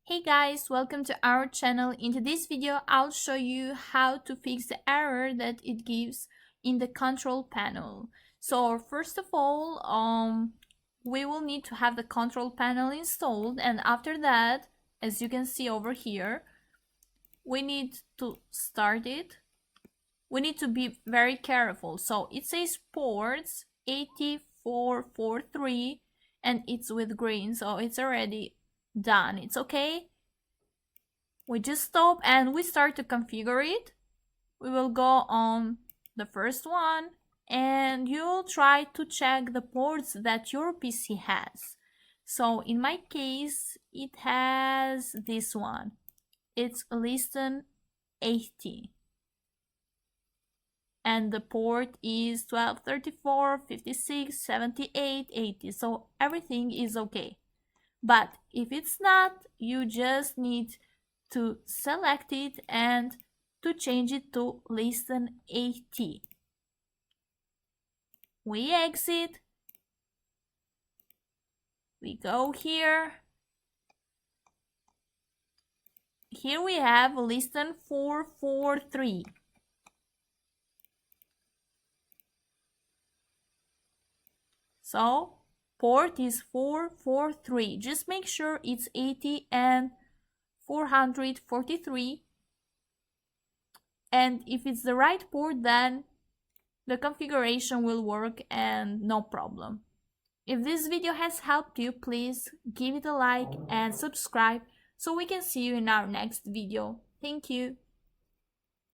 Hey guys, welcome to our channel. In today's video, I'll show you how to fix the error that it gives in the control panel. So first of all, we will need to have the control panel installed, and after that, as you can see over here, we need to start it. We need to be very careful. So it says ports 8443 and it's with green, so it's already done. It's okay. We just stop and we start to configure it. We will go on the first one and you'll try to check the ports that your PC has. So in my case, it has this one. It's listen 80. And the port is 1234, 56, 78, 80. So everything is okay. But if it's not, you just need to select it and to change it to listen 80. We exit. We go here. Here we have listen 443. So port is 443. Just make sure it's 80 and 443. And if it's the right port, then the configuration will work and no problem. If this video has helped you, please give it a like and subscribe so we can see you in our next video. Thank you.